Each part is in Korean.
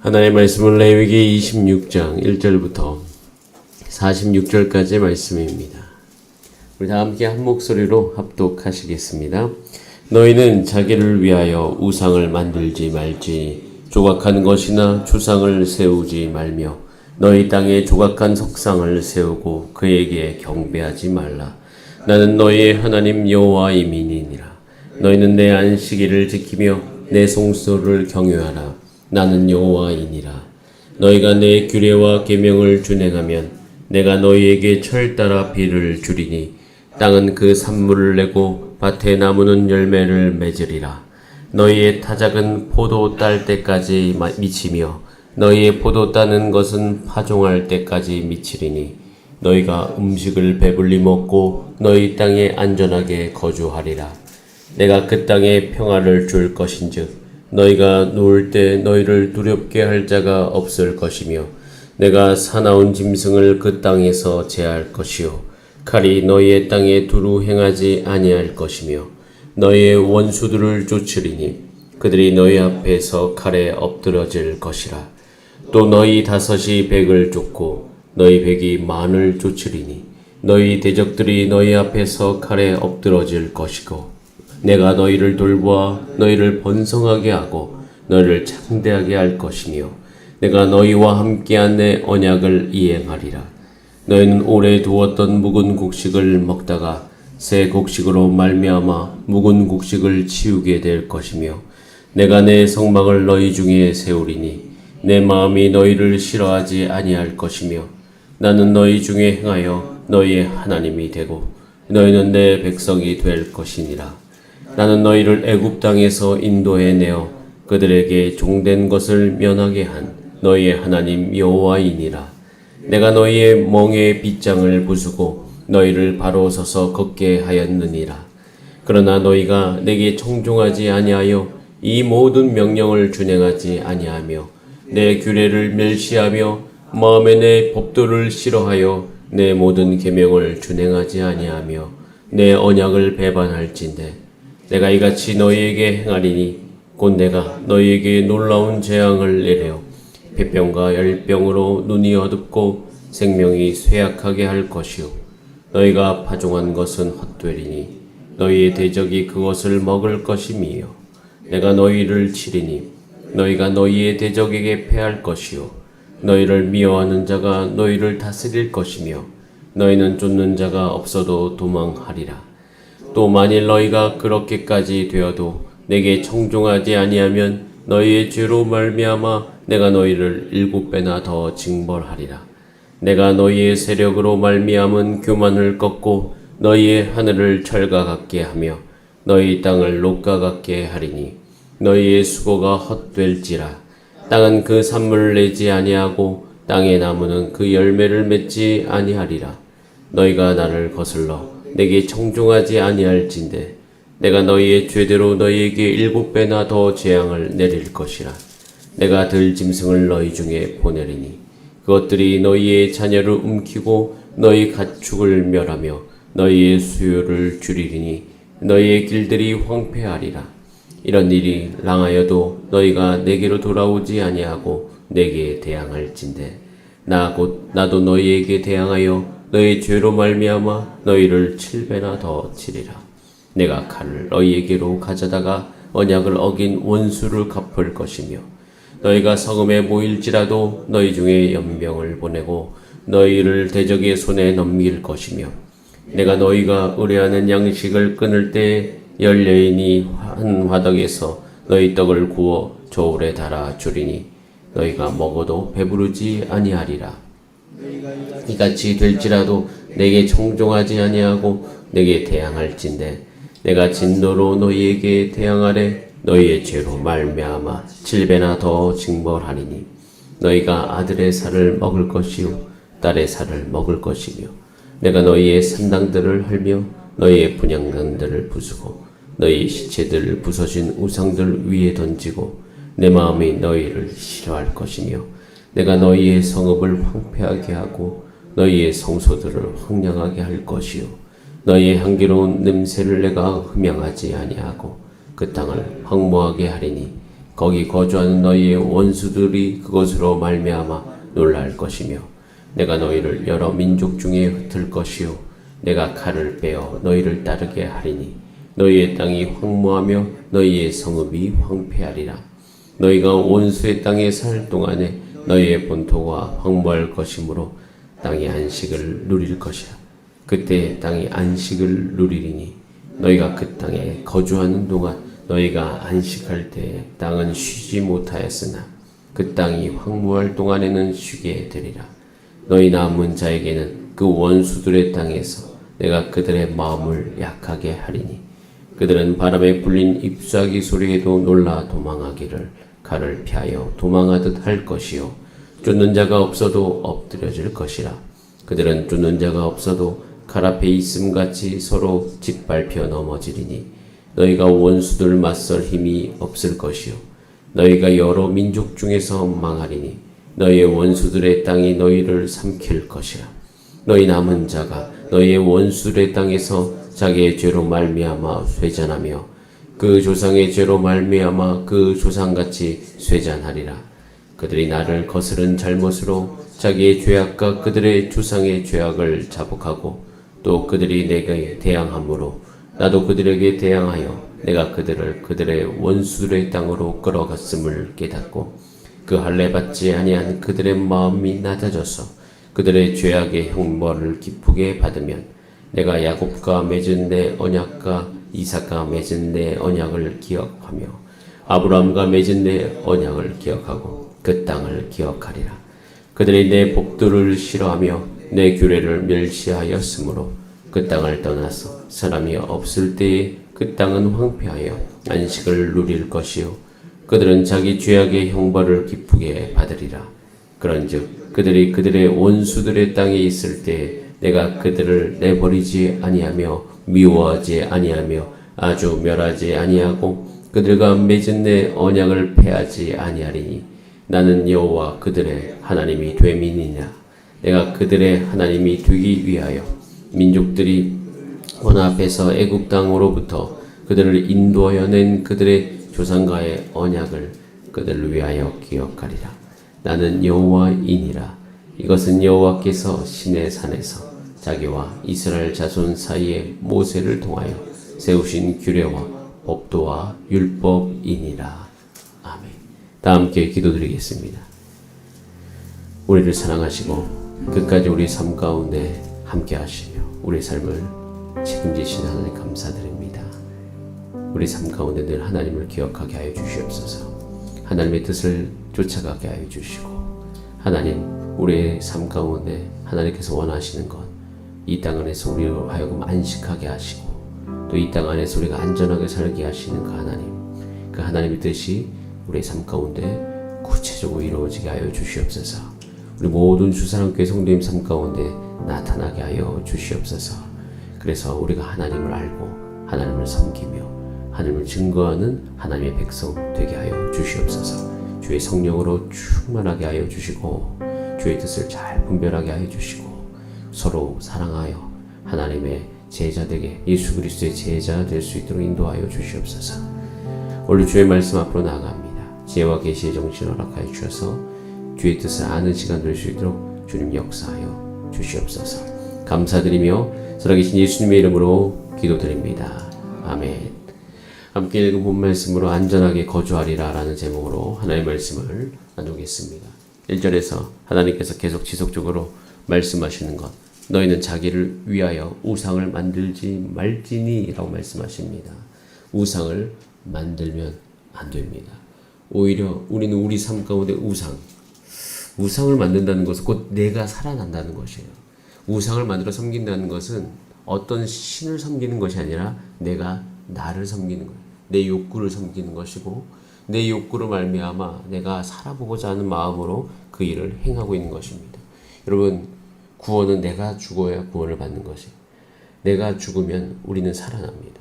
하나님의 말씀은 레위기 26장 1절부터 46절까지의 말씀입니다. 우리 다 함께 한 목소리로 합독하시겠습니다. 너희는 자기를 위하여 우상을 만들지 말지, 조각한 것이나 주상을 세우지 말며 너희 땅에 조각한 석상을 세우고 그에게 경배하지 말라. 나는 너희의 하나님 여호와이니라. 너희는 내 안식일을 지키며 내 성소를 경유하라. 나는 여호와이니라. 너희가 내 규례와 계명을 준행하면 내가 너희에게 철 따라 비를 주리니 땅은 그 산물을 내고 밭의 나무는 열매를 맺으리라. 너희의 타작은 포도 딸 때까지 미치며 너희의 포도 따는 것은 파종할 때까지 미치리니 너희가 음식을 배불리 먹고 너희 땅에 안전하게 거주하리라. 내가 그 땅에 평화를 줄 것인즉 너희가 누울 때 너희를 두렵게 할 자가 없을 것이며 내가 사나운 짐승을 그 땅에서 제할 것이요 칼이 너희의 땅에 두루 행하지 아니할 것이며 너희의 원수들을 쫓으리니 그들이 너희 앞에서 칼에 엎드러질 것이라. 또 너희 다섯이 백을 쫓고 너희 백이 만을 쫓으리니 너희 대적들이 너희 앞에서 칼에 엎드러질 것이고 내가 너희를 돌보아 너희를 번성하게 하고 너희를 창대하게 할 것이며 내가 너희와 함께한 내 언약을 이행하리라. 너희는 오래 두었던 묵은 곡식을 먹다가 새 곡식으로 말미암아 묵은 곡식을 치우게 될 것이며 내가 내 성막을 너희 중에 세우리니 내 마음이 너희를 싫어하지 아니할 것이며 나는 너희 중에 행하여 너희의 하나님이 되고 너희는 내 백성이 될 것이니라. 나는 너희를 애굽 땅에서 인도해 내어 그들에게 종된 것을 면하게 한 너희의 하나님 여호와이니라. 내가 너희의 멍에 빗장을 부수고 너희를 바로 서서 걷게 하였느니라. 그러나 너희가 내게 청종하지 아니하여 이 모든 명령을 준행하지 아니하며 내 규례를 멸시하며 마음에 내 법도를 싫어하여 내 모든 계명을 준행하지 아니하며 내 언약을 배반할진대 내가 이같이 너희에게 행하리니 곧 내가 너희에게 놀라운 재앙을 내려 폐병과 열병으로 눈이 어둡고 생명이 쇠약하게 할 것이요 너희가 파종한 것은 헛되리니 너희의 대적이 그것을 먹을 것이며 내가 너희를 치리니 너희가 너희의 대적에게 패할 것이요 너희를 미워하는 자가 너희를 다스릴 것이며 너희는 쫓는 자가 없어도 도망하리라. 또 만일 너희가 그렇게까지 되어도 내게 청종하지 아니하면 너희의 죄로 말미암아 내가 너희를 7배나 더 징벌하리라. 내가 너희의 세력으로 말미암은 교만을 꺾고 너희의 하늘을 철과 같게 하며 너희 땅을 녹과 같게 하리니 너희의 수고가 헛될지라. 땅은 그 산물을 내지 아니하고 땅의 나무는 그 열매를 맺지 아니하리라. 너희가 나를 거슬러 내게 청종하지 아니할진대 내가 너희의 죄대로 너희에게 7배나 더 재앙을 내릴 것이라. 내가 들짐승을 너희 중에 보내리니 그것들이 너희의 자녀를 움키고 너희 가축을 멸하며 너희의 수요를 줄이리니 너희의 길들이 황폐하리라. 이런 일이 랑하여도 너희가 내게로 돌아오지 아니하고 내게 대항할진대 나도 너희에게 대항하여 너희 죄로 말미암아 너희를 7배나 더 치리라. 내가 칼을 너희에게로 가져다가 언약을 어긴 원수를 갚을 것이며 너희가 성읍에 모일지라도 너희 중에 연병을 보내고 너희를 대적의 손에 넘길 것이며 내가 너희가 의뢰하는 양식을 끊을 때 열여인이 한 화덕에서 너희 떡을 구워 저울에 달아 주리니 너희가 먹어도 배부르지 아니하리라. 이같이 될지라도 내게 청종하지 아니하고 내게 대항할진대 내가 진노로 너희에게 대항하래 너희의 죄로 말미암아 7배나 더 징벌하리니 너희가 아들의 살을 먹을 것이요 딸의 살을 먹을 것이며 내가 너희의 산당들을 헐며 너희의 분향단들을 부수고 너희 시체들을 부서진 우상들 위에 던지고 내 마음이 너희를 싫어할 것이며 내가 너희의 성읍을 황폐하게 하고 너희의 성소들을 황량하게 할 것이요 너희의 향기로운 냄새를 내가 흠양하지 아니하고 그 땅을 황무하게 하리니 거기 거주하는 너희의 원수들이 그것으로 말미암아 놀랄 것이며 내가 너희를 여러 민족 중에 흩을 것이요 내가 칼을 빼어 너희를 따르게 하리니 너희의 땅이 황무하며 너희의 성읍이 황폐하리라. 너희가 원수의 땅에 살 동안에 너희의 본토가 황무할 것이므로 땅이 안식을 누릴 것이야. 그때 땅이 안식을 누리리니 너희가 그 땅에 거주하는 동안 너희가 안식할 때에 땅은 쉬지 못하였으나 그 땅이 황무할 동안에는 쉬게 되리라. 너희 남은 자에게는 그 원수들의 땅에서 내가 그들의 마음을 약하게 하리니 그들은 바람에 불린 잎사귀 소리에도 놀라 도망하기를 칼을 피하여 도망하듯 할 것이요 쫓는 자가 없어도 엎드려질 것이라. 그들은 쫓는 자가 없어도 칼 앞에 있음같이 서로 짓밟혀 넘어지리니 너희가 원수들 맞설 힘이 없을 것이요 너희가 여러 민족 중에서 망하리니 너희의 원수들의 땅이 너희를 삼킬 것이라. 너희 남은 자가 너희의 원수들의 땅에서 자기의 죄로 말미암아 쇠잔하며 그 조상의 죄로 말미암아 그 조상같이 쇠잔하리라. 그들이 나를 거스른 잘못으로 자기의 죄악과 그들의 조상의 죄악을 자복하고 또 그들이 내게 대항함으로 나도 그들에게 대항하여 내가 그들을 그들의 원수들의 땅으로 끌어갔음을 깨닫고 그 할례 받지 아니한 그들의 마음이 낮아져서 그들의 죄악의 형벌을 기쁘게 받으면 내가 야곱과 맺은 내 언약과 이삭과 맺은 내 언약을 기억하며 아브라함과 맺은 내 언약을 기억하고 그 땅을 기억하리라. 그들이 내 복들을 싫어하며 내 규례를 멸시하였으므로 그 땅을 떠나서 사람이 없을 때에 그 땅은 황폐하여 안식을 누릴 것이요 그들은 자기 죄악의 형벌을 기쁘게 받으리라. 그런즉 그들이 그들의 원수들의 땅에 있을 때에 내가 그들을 내버리지 아니하며 미워하지 아니하며 아주 멸하지 아니하고 그들과 맺은 내 언약을 폐하지 아니하리니 나는 여호와 그들의 하나님이 됨이니라. 내가 그들의 하나님이 되기 위하여 민족들이 혼합해서 애굽 땅으로부터 그들을 인도하여 낸 그들의 조상과의 언약을 그들을 위하여 기억하리라. 나는 여호와이니라. 이것은 여호와께서 시내 산에서 자기와 이스라엘 자손 사이에 모세를 통하여 세우신 규례와 법도와 율법이니라. 아멘. 다 함께 기도드리겠습니다. 우리를 사랑하시고 끝까지 우리 삶 가운데 함께 하시며 우리 삶을 책임지신 하나님 감사드립니다. 우리 삶 가운데 늘 하나님을 기억하게 하여 주시옵소서. 하나님의 뜻을 쫓아가게 하여 주시고 하나님 우리의 삶 가운데 하나님께서 원하시는 것 이 땅 안에서 우리로 하여금 안식하게 하시고 또 이 땅 안에서 우리가 안전하게 살게 하시는 그 하나님의 뜻이 우리의 삶 가운데 구체적으로 이루어지게 하여 주시옵소서. 우리 모든 주사랑교회 성도님 삶 가운데 나타나게 하여 주시옵소서. 그래서 우리가 하나님을 알고 하나님을 섬기며 하나님을 증거하는 하나님의 백성 되게 하여 주시옵소서. 주의 성령으로 충만하게 하여 주시고 주의 뜻을 잘 분별하게 하여 주시고 서로 사랑하여 하나님의 제자되게 예수 그리스도의 제자 될 수 있도록 인도하여 주시옵소서. 오늘 주의 말씀 앞으로 나아갑니다. 지혜와 계시의 정신 허락하여 주셔서 주의 뜻을 아는 시간 될 수 있도록 주님 역사하여 주시옵소서. 감사드리며 살아계신 예수님의 이름으로 기도드립니다. 아멘. 함께 읽은 본 말씀으로 안전하게 거주하리라 라는 제목으로 하나님의 말씀을 나누겠습니다. 1절에서 하나님께서 계속 지속적으로 말씀하시는 것, 너희는 자기를 위하여 우상을 만들지 말지니 라고 말씀하십니다. 우상을 만들면 안 됩니다. 오히려 우리는 우리 삶 가운데 우상을 만든다는 것은 곧 내가 살아난다는 것이에요. 우상을 만들어 섬긴다는 것은 어떤 신을 섬기는 것이 아니라 내가 나를 섬기는 거예요. 내 욕구를 섬기는 것이고 내 욕구로 말미암아 내가 살아보고자 하는 마음으로 그 일을 행하고 있는 것입니다. 여러분, 구원은 내가 죽어야 구원을 받는 것이에요. 내가 죽으면 우리는 살아납니다.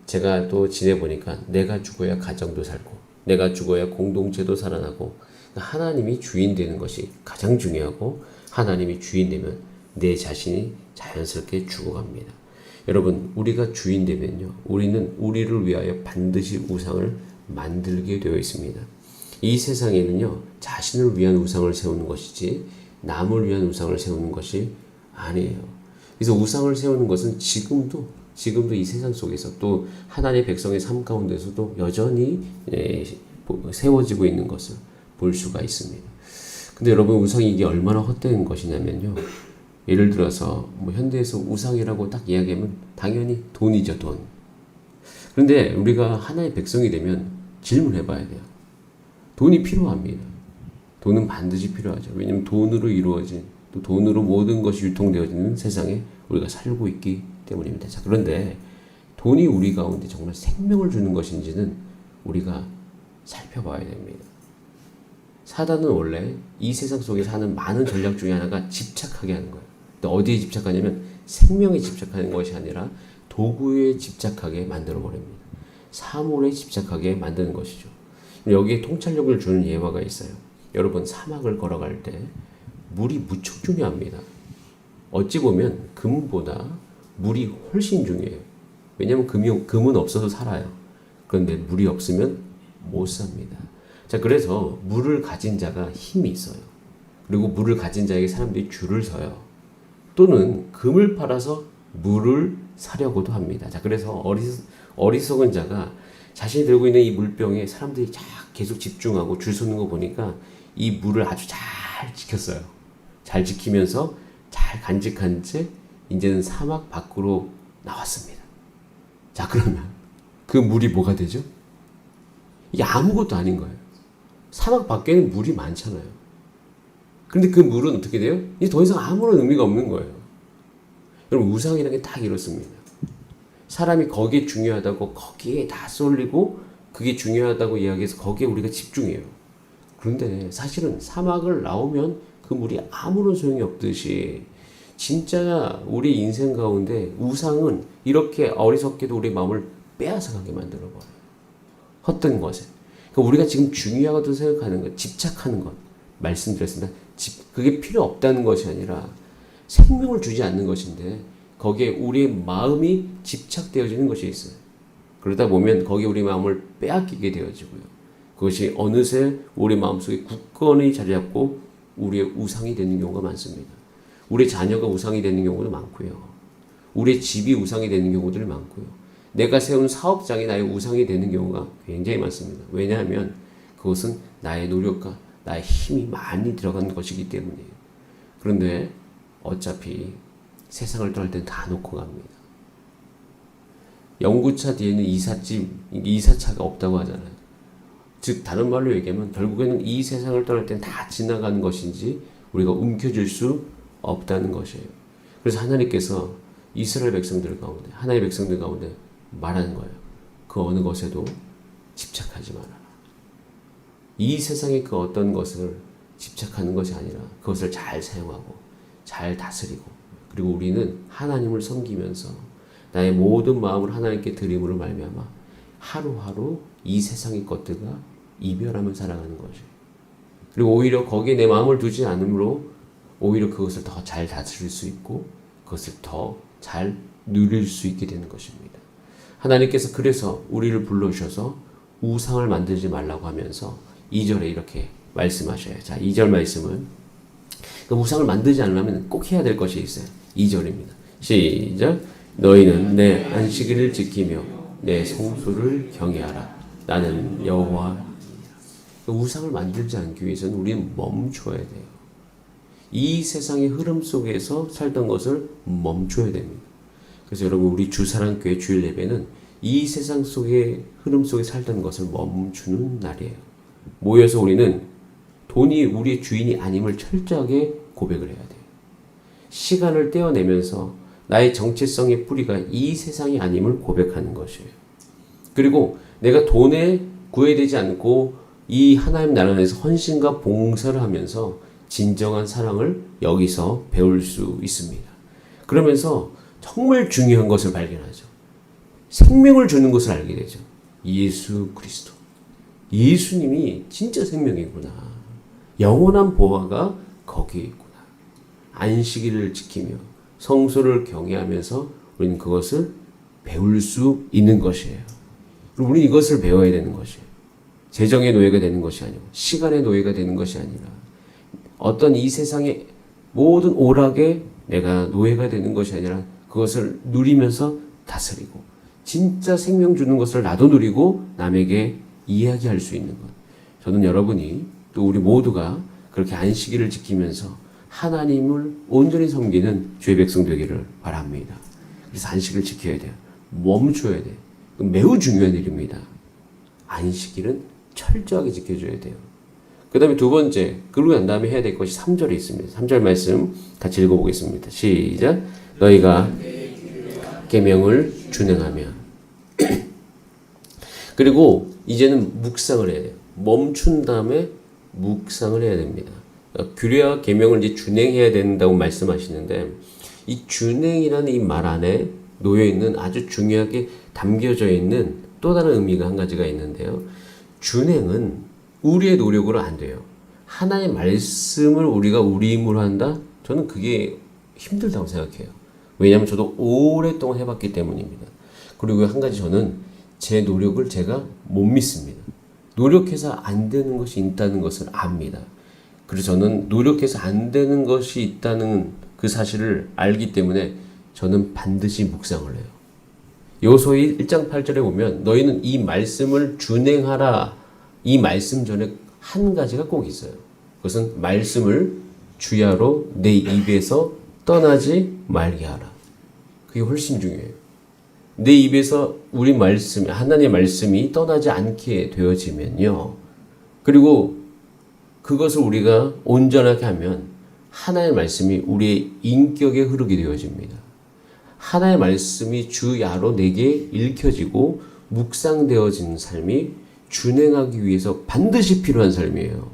제가 또 지내보니까 내가 죽어야 가정도 살고 내가 죽어야 공동체도 살아나고 하나님이 주인 되는 것이 가장 중요하고 하나님이 주인 되면 내 자신이 자연스럽게 죽어갑니다. 여러분, 우리가 주인 되면요, 우리는 우리를 위하여 반드시 우상을 만들게 되어 있습니다. 이 세상에는요, 자신을 위한 우상을 세우는 것이지 남을 위한 우상을 세우는 것이 아니에요. 그래서 우상을 세우는 것은 지금도 이 세상 속에서 또 하나님의 백성의 삶 가운데서도 여전히 세워지고 있는 것을 볼 수가 있습니다. 근데 여러분, 우상이 이게 얼마나 헛된 것이냐면요, 예를 들어서 현대에서 우상이라고 딱 이야기하면 당연히 돈이죠, 돈. 그런데 우리가 하나의 백성이 되면 질문해 봐야 돼요. 돈이 필요합니다. 돈은 반드시 필요하죠. 왜냐하면 돈으로 이루어진, 또 돈으로 모든 것이 유통되어지는 세상에 우리가 살고 있기 때문입니다. 자, 그런데 돈이 우리 가운데 정말 생명을 주는 것인지는 우리가 살펴봐야 됩니다. 사단은 원래 이 세상 속에 사는 많은 전략 중에 하나가 집착하게 하는 거예요. 근데 어디에 집착하냐면 생명에 집착하는 것이 아니라 도구에 집착하게 만들어 버립니다. 사물에 집착하게 만드는 것이죠. 여기에 통찰력을 주는 예화가 있어요. 여러분, 사막을 걸어갈 때 물이 무척 중요합니다. 어찌 보면 금보다 물이 훨씬 중요해요. 왜냐하면 금은 없어도 살아요. 그런데 물이 없으면 못 삽니다. 자, 그래서 물을 가진 자가 힘이 있어요. 그리고 물을 가진 자에게 사람들이 줄을 서요. 또는 금을 팔아서 물을 사려고도 합니다. 자, 그래서 어리석은 자가 자신이 들고 있는 이 물병에 사람들이 계속 집중하고 줄 서는 거 보니까 이 물을 아주 잘 지켰어요. 잘 지키면서 잘 간직한 채 이제는 사막 밖으로 나왔습니다. 자, 그러면 그 물이 뭐가 되죠? 이게 아무것도 아닌 거예요. 사막 밖에는 물이 많잖아요. 그런데 그 물은 어떻게 돼요? 이제 더 이상 아무런 의미가 없는 거예요. 여러분, 우상이라는 게 딱 이렇습니다. 사람이 거기에 중요하다고 거기에 다 쏠리고 그게 중요하다고 이야기해서 거기에 우리가 집중해요. 그런데 사실은 사막을 나오면 그 물이 아무런 소용이 없듯이 진짜 우리 인생 가운데 우상은 이렇게 어리석게도 우리 마음을 빼앗아가게 만들어버려요. 헛된 것에. 그러니까 우리가 지금 중요하다고 생각하는 것, 집착하는 것, 말씀드렸습니다. 그게 필요 없다는 것이 아니라 생명을 주지 않는 것인데 거기에 우리의 마음이 집착되어지는 것이 있어요. 그러다 보면 거기에 우리 마음을 빼앗기게 되어지고요. 그것이 어느새 우리 마음속에 굳건히 자리 잡고 우리의 우상이 되는 경우가 많습니다. 우리 자녀가 우상이 되는 경우도 많고요. 우리 집이 우상이 되는 경우들이 많고요. 내가 세운 사업장이 나의 우상이 되는 경우가 굉장히 많습니다. 왜냐하면 그것은 나의 노력과 나의 힘이 많이 들어간 것이기 때문이에요. 그런데 어차피 세상을 떠날 땐 다 놓고 갑니다. 연구차 뒤에는 이사차가 없다고 하잖아요. 즉 다른 말로 얘기하면 결국에는 이 세상을 떠날 땐 다 지나가는 것인지 우리가 움켜쥘 수 없다는 것이에요. 그래서 하나님께서 이스라엘 백성들 가운데, 하나님의 백성들 가운데 말하는 거예요. 그 어느 것에도 집착하지 말아라. 이 세상의 그 어떤 것을 집착하는 것이 아니라 그것을 잘 사용하고 잘 다스리고, 그리고 우리는 하나님을 섬기면서 나의 모든 마음을 하나님께 드림으로 말미암아 하루하루 이 세상의 것들과 이별하며 살아가는 것이에요. 그리고 오히려 거기에 내 마음을 두지 않으므로 오히려 그것을 더 잘 다스릴 수 있고 그것을 더 잘 누릴 수 있게 되는 것입니다. 하나님께서 그래서 우리를 불러주셔서 우상을 만들지 말라고 하면서 2절에 이렇게 말씀하셔요. 자, 2절 말씀은 그 우상을 만들지 않으려면 꼭 해야 될 것이 있어요. 2절입니다. 시작. 너희는 내 안식일을 지키며 내 성소를 경외하라. 나는 여호와. 우상을 만들지 않기 위해서는 우리는 멈춰야 돼요. 이 세상의 흐름 속에서 살던 것을 멈춰야 됩니다. 그래서 여러분, 우리 주사랑교회 주일 예배는 이 세상 속의 흐름 속에 살던 것을 멈추는 날이에요. 모여서 우리는 돈이 우리의 주인이 아님을 철저하게 고백을 해야 돼요. 시간을 떼어내면서 나의 정체성의 뿌리가 이 세상이 아님을 고백하는 것이에요. 그리고 내가 돈에 구애되지 않고 이 하나님 나라 안에서 헌신과 봉사를 하면서 진정한 사랑을 여기서 배울 수 있습니다. 그러면서 정말 중요한 것을 발견하죠. 생명을 주는 것을 알게 되죠. 예수 그리스도. 예수님이 진짜 생명이구나. 영원한 보화가 거기에 있구나. 안식일을 지키며 성소를 경외하면서 우리는 그것을 배울 수 있는 것이에요. 그리고 우리는 이것을 배워야 되는 것이에요. 재정의 노예가 되는 것이 아니고 시간의 노예가 되는 것이 아니라 어떤 이 세상의 모든 오락에 내가 노예가 되는 것이 아니라 그것을 누리면서 다스리고 진짜 생명 주는 것을 나도 누리고 남에게 이야기할 수 있는 것. 저는 여러분이 또 우리 모두가 그렇게 안식일을 지키면서 하나님을 온전히 섬기는 주의 백성 되기를 바랍니다. 그래서 안식일을 지켜야 돼요. 멈춰야 돼요. 매우 중요한 일입니다. 안식일은 철저하게 지켜줘야 돼요. 그 다음에 두 번째, 그러고 난 다음에 해야 될 것이 3절에 있습니다. 3절 말씀 같이 읽어보겠습니다. 시작. 너희가 계명을 준행하며 그리고 이제는 묵상을 해야 돼요. 멈춘 다음에 묵상을 해야 됩니다. 규례와 계명을 이제 준행해야 된다고 말씀하시는데 이 준행이라는 이 말 안에 놓여 있는 아주 중요하게 담겨져 있는 또 다른 의미가 한 가지가 있는데요. 준행은 우리의 노력으로 안 돼요. 하나의 말씀을 우리가 우리 힘으로 한다? 저는 그게 힘들다고 생각해요. 왜냐하면 저도 오랫동안 해봤기 때문입니다. 그리고 한 가지 저는 제 노력을 제가 못 믿습니다. 노력해서 안 되는 것이 있다는 것을 압니다. 그래서 저는 노력해서 안 되는 것이 있다는 그 사실을 알기 때문에 저는 반드시 묵상을 해요. 요소의 1장 8절에 보면 너희는 이 말씀을 준행하라. 이 말씀 전에 한 가지가 꼭 있어요. 그것은 말씀을 주야로 내 입에서 떠나지 말게 하라. 그게 훨씬 중요해요. 내 입에서 우리 말씀, 하나님의 말씀이 떠나지 않게 되어지면요. 그리고 그것을 우리가 온전하게 하면 하나님의 말씀이 우리의 인격에 흐르게 되어집니다. 하나님의 말씀이 주야로 내게 읽혀지고 묵상되어진 삶이 준행하기 위해서 반드시 필요한 삶이에요.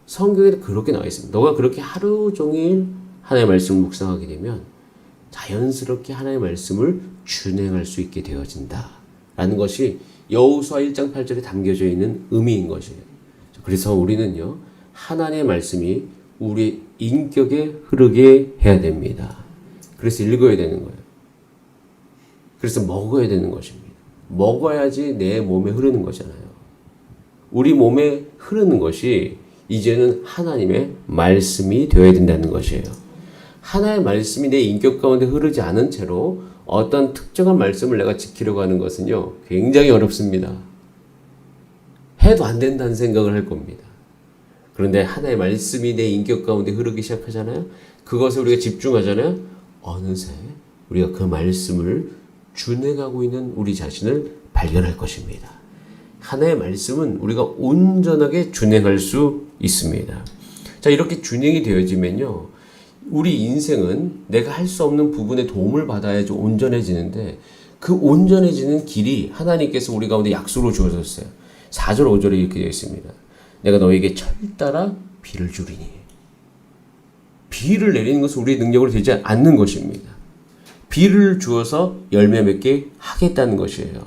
성경에 그렇게 나와 있습니다. 너가 그렇게 하루 종일 하나님의 말씀을 묵상하게 되면 자연스럽게 하나님의 말씀을 준행할 수 있게 되어진다. 라는 것이 여호수아 1장 8절에 담겨져 있는 의미인 것이에요. 그래서 우리는요, 하나님의 말씀이 우리 인격에 흐르게 해야 됩니다. 그래서 읽어야 되는 거예요. 그래서 먹어야 되는 것입니다. 먹어야지 내 몸에 흐르는 거잖아요. 우리 몸에 흐르는 것이 이제는 하나님의 말씀이 되어야 된다는 것이에요. 하나의 말씀이 내 인격 가운데 흐르지 않은 채로 어떤 특정한 말씀을 내가 지키려고 하는 것은요, 굉장히 어렵습니다. 해도 안 된다는 생각을 할 겁니다. 그런데 하나의 말씀이 내 인격 가운데 흐르기 시작하잖아요. 그것에 우리가 집중하잖아요. 어느새 우리가 그 말씀을 준행하고 있는 우리 자신을 발견할 것입니다. 하나의 말씀은 우리가 온전하게 준행할 수 있습니다. 자, 이렇게 준행이 되어지면요, 우리 인생은 내가 할 수 없는 부분에 도움을 받아야지 온전해지는데 그 온전해지는 길이 하나님께서 우리 가운데 약속으로 주어졌어요. 4절 5절에 이렇게 되어 있습니다. 내가 너에게 철따라 비를 주리니. 비를 내리는 것은 우리의 능력으로 되지 않는 것입니다. 비를 주어서 열매 맺게 하겠다는 것이에요.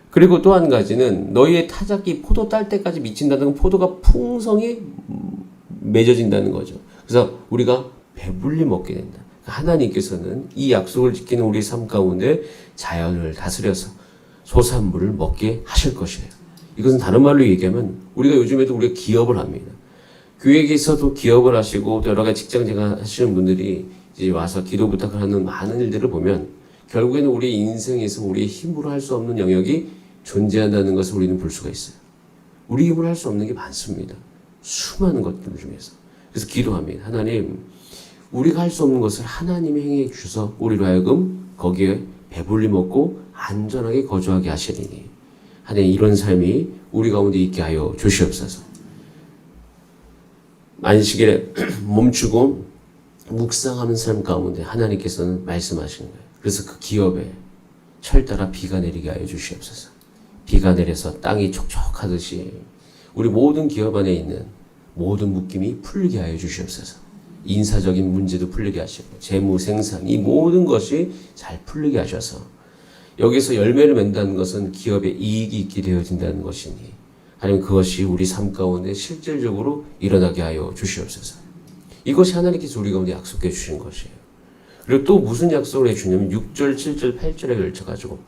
그리고 또 한 가지는 너희의 타작기 포도 딸 때까지 미친다는 건 포도가 풍성히 맺어진다는 거죠. 그래서 우리가 배불리 먹게 된다. 하나님께서는 이 약속을 지키는 우리 삶 가운데 자연을 다스려서 소산물을 먹게 하실 것이에요. 이것은 다른 말로 얘기하면 우리가 요즘에도 우리가 기업을 합니다. 교회에서도 기업을 하시고 여러 가지 직장생활 하시는 분들이 이제 와서 기도 부탁을 하는 많은 일들을 보면 결국에는 우리 인생에서 우리의 힘으로 할 수 없는 영역이 존재한다는 것을 우리는 볼 수가 있어요. 우리 힘으로 할 수 없는 게 많습니다. 수많은 것들 중에서. 그래서 기도합니다. 하나님, 우리가 할 수 없는 것을 하나님이 행해 주셔서 우리로 하여금 거기에 배불리 먹고 안전하게 거주하게 하시리니 하나님, 이런 삶이 우리 가운데 있게 하여 주시옵소서. 안식일에 멈추고 묵상하는 삶 가운데 하나님께서는 말씀하시는 거예요. 그래서 그 기업에 철따라 비가 내리게 하여 주시옵소서. 비가 내려서 땅이 촉촉하듯이 우리 모든 기업 안에 있는 모든 묶임이 풀리게 하여 주시옵소서. 인사적인 문제도 풀리게 하시고 재무, 생산, 이 모든 것이 잘 풀리게 하셔서 여기서 열매를 맺는다는 것은 기업에 이익이 있게 되어진다는 것이니 하나님, 그것이 우리 삶 가운데 실질적으로 일어나게 하여 주시옵소서. 이것이 하나님께서 우리 가운데 약속해 주신 것이에요. 그리고 또 무슨 약속을 해주냐면 6절, 7절, 8절에 걸쳐가지고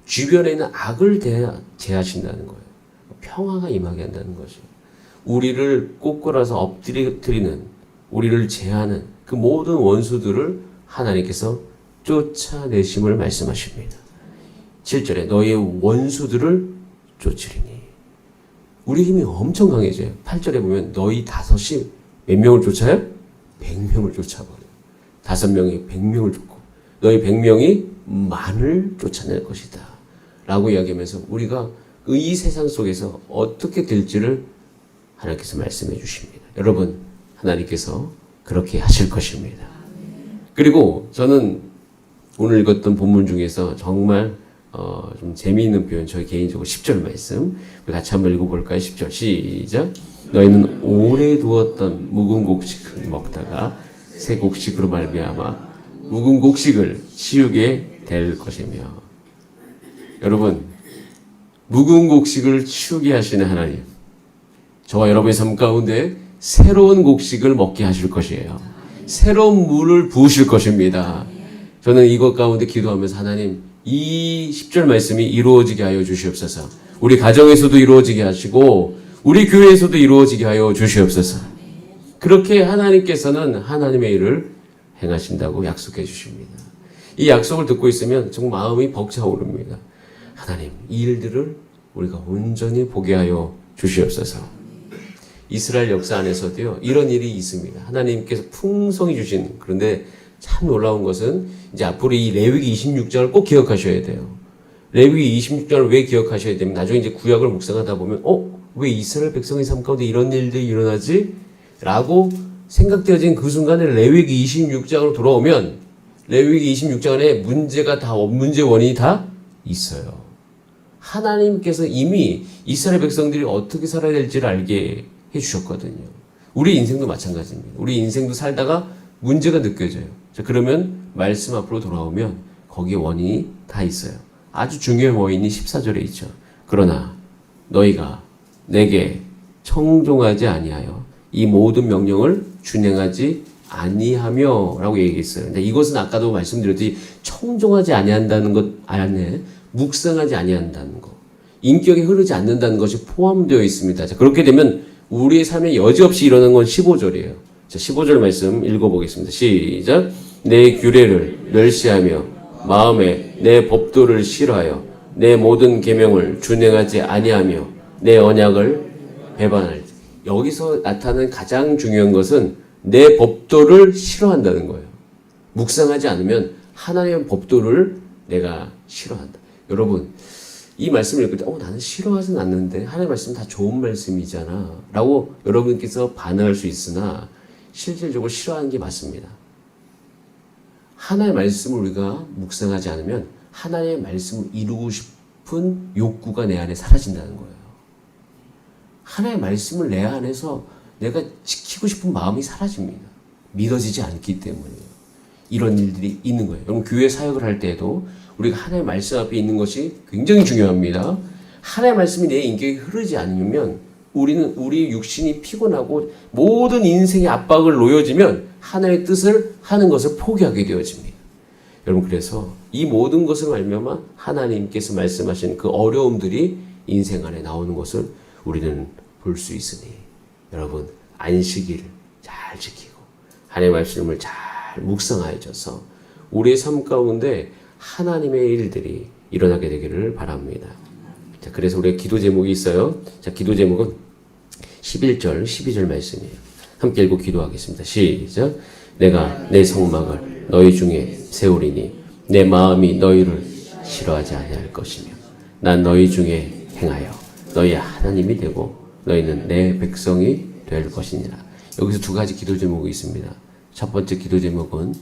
주변에 있는 악을 제하신다는 거예요. 평화가 임하게 한다는 거죠. 우리를 꼬꾸라서 엎드리는, 우리를 제하는 그 모든 원수들을 하나님께서 쫓아내심을 말씀하십니다. 7절에 너희의 원수들을 쫓으리니. 우리 힘이 엄청 강해져요. 8절에 보면 너희 다섯이 몇 명을 쫓아요? 100명을 쫓아버려요. 5명이 100명을 쫓고 너희 100명이 만을 쫓아낼 것이다 라고 이야기하면서 우리가 이 세상 속에서 어떻게 될지를 하나님께서 말씀해 주십니다. 여러분, 하나님께서 그렇게 하실 것입니다. 그리고 저는 오늘 읽었던 본문 중에서 정말 좀 재미있는 표현, 저희 개인적으로 10절 말씀 우리 같이 한번 읽어볼까요? 10절 시작. 너희는 오래 두었던 묵은 곡식을 먹다가 새 곡식으로 말미암아 묵은 곡식을 치우게 될 것이며. 여러분, 묵은 곡식을 치우게 하시는 하나님, 저와 여러분의 삶 가운데 새로운 곡식을 먹게 하실 것이에요. 새로운 물을 부으실 것입니다. 저는 이것 가운데 기도하면서 하나님, 이 10절 말씀이 이루어지게 하여 주시옵소서. 우리 가정에서도 이루어지게 하시고 우리 교회에서도 이루어지게 하여 주시옵소서. 그렇게 하나님께서는 하나님의 일을 행하신다고 약속해 주십니다. 이 약속을 듣고 있으면 정말 마음이 벅차오릅니다. 하나님, 이 일들을 우리가 온전히 보게 하여 주시옵소서. 이스라엘 역사 안에서도요, 이런 일이 있습니다. 하나님께서 풍성히 주신, 그런데 참 놀라운 것은 이제 앞으로 이 레위기 26장을 꼭 기억하셔야 돼요. 레위기 26장을 왜 기억하셔야 되면 나중에 이제 구약을 묵상하다 보면 왜 이스라엘 백성의 삶 가운데 이런 일들이 일어나지? 라고 생각되어진 그 순간에 레위기 26장으로 돌아오면 레위기 26장 안에 문제 원인이 다 있어요. 하나님께서 이미 이스라엘 백성들이 어떻게 살아야 될지를 알게 해주셨거든요. 우리 인생도 마찬가지입니다. 우리 인생도 살다가 문제가 느껴져요. 자, 그러면 말씀 앞으로 돌아오면 거기에 원인이 다 있어요. 아주 중요한 원인이 14절에 있죠. 그러나 너희가 내게 청종하지 아니하여 이 모든 명령을 준행하지 아니하며 라고 얘기했어요. 근데 이것은 아까도 말씀드렸듯이 청종하지 아니한다는 것 안에 묵상하지 아니한다는 것, 인격이 흐르지 않는다는 것이 포함되어 있습니다. 자, 그렇게 되면 우리의 삶에 여지없이 일어나는 건 15절이에요. 자, 15절 말씀 읽어보겠습니다. 시작. 내 규례를 멸시하며 마음에 내 법도를 싫어하여 내 모든 계명을 준행하지 아니하며 내 언약을 배반할 때. 여기서 나타나는 가장 중요한 것은 내 법도를 싫어한다는 거예요. 묵상하지 않으면 하나님의 법도를 내가 싫어한다. 여러분, 이 말씀을 읽을 때 나는 싫어하진 않는데 하나님의 말씀은 다 좋은 말씀이잖아 라고 여러분께서 반응할 수 있으나 실질적으로 싫어하는 게 맞습니다. 하나님의 말씀을 우리가 묵상하지 않으면 하나님의 말씀을 이루고 싶은 욕구가 내 안에 사라진다는 거예요. 하나님의 말씀을 내 안에서 내가 지키고 싶은 마음이 사라집니다. 믿어지지 않기 때문이에요. 이런 일들이 있는 거예요. 여러분, 교회 사역을 할 때에도 우리가 하나님의 말씀 앞에 있는 것이 굉장히 중요합니다. 하나님의 말씀이 내 인격에 흐르지 않으면 우리 육신이 피곤하고 모든 인생의 압박을 놓여지면 하나님의 뜻을 하는 것을 포기하게 되어집니다. 여러분, 그래서 이 모든 것을 알면 하나님께서 말씀하신 그 어려움들이 인생 안에 나오는 것을 우리는 볼 수 있으니 여러분, 안식일을 잘 지키고 하나님의 말씀을 잘 묵상하여져서 우리의 삶 가운데 하나님의 일들이 일어나게 되기를 바랍니다. 자, 그래서 우리의 기도 제목이 있어요. 자, 기도 제목은 11절, 12절 말씀이에요. 함께 읽고 기도하겠습니다. 시작. 내가 내 성막을 너희 중에 세우리니 내 마음이 너희를 싫어하지 아니할 것이며 난 너희 중에 행하여 너희의 하나님이 되고 너희는 내 백성이 될 것이니라. 여기서 두 가지 기도 제목이 있습니다. 첫 번째 기도 제목은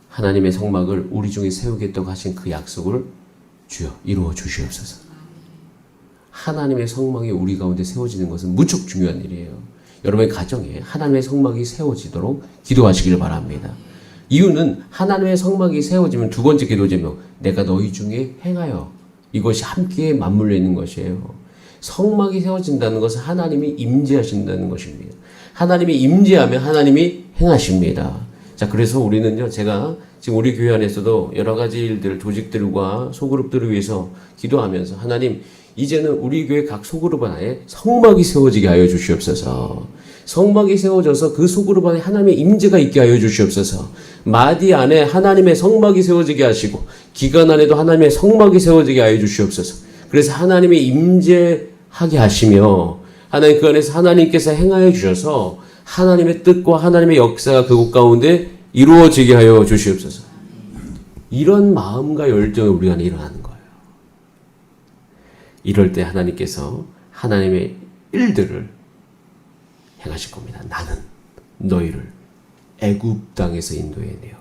하나님의 성막을 우리 중에 세우겠다고 하신 그 약속을 주여 이루어 주시옵소서. 하나님의 성막이 우리 가운데 세워지는 것은 무척 중요한 일이에요. 여러분의 가정에 하나님의 성막이 세워지도록 기도하시길 바랍니다. 이유는 하나님의 성막이 세워지면 두 번째 기도 제목, 내가 너희 중에 행하여, 이것이 함께 맞물려 있는 것이에요. 성막이 세워진다는 것은 하나님이 임재하신다는 것입니다. 하나님이 임재하면 하나님이 행하십니다. 자, 그래서 우리는요, 제가 지금 우리 교회 안에서도 여러 가지 일들, 조직들과 소그룹들을 위해서 기도하면서 하나님, 이제는 우리 교회 각 소그룹 안에 성막이 세워지게 하여 주시옵소서. 성막이 세워져서 그 소그룹 안에 하나님의 임재가 있게 하여 주시옵소서. 마디 안에 하나님의 성막이 세워지게 하시고 기관 안에도 하나님의 성막이 세워지게 하여 주시옵소서. 그래서 하나님의 임재하게 하시며 하나님 그 안에서 하나님께서 행하여 주셔서 하나님의 뜻과 하나님의 역사가 그곳 가운데 이루어지게 하여 주시옵소서. 이런 마음과 열정이 우리 안에 일어나는 거예요. 이럴 때 하나님께서 하나님의 일들을 행하실 겁니다. 나는 너희를 애굽 땅에서 인도해내어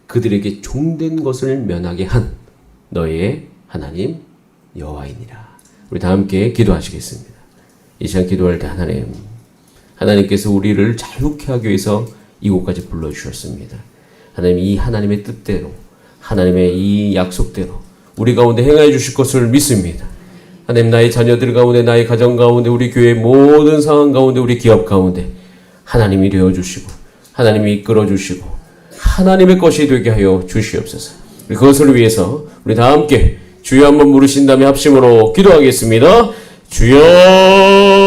그들에게 종된 것을 면하게 한 너희의 하나님 여호와이니라. 우리 다 함께 기도하시겠습니다. 이 시간 기도할 때 하나님께서 우리를 자유케 하기 위해서 이곳까지 불러주셨습니다. 하나님 이 하나님의 뜻대로 하나님의 이 약속대로 우리 가운데 행하여 주실 것을 믿습니다. 하나님 나의 자녀들 가운데 나의 가정 가운데 우리 교회의 모든 상황 가운데 우리 기업 가운데 하나님이 되어주시고 하나님이 이끌어주시고 하나님의 것이 되게 하여 주시옵소서. 그것을 위해서 우리 다 함께 주여 한번 부르신 다음에 합심으로 기도하겠습니다. 주여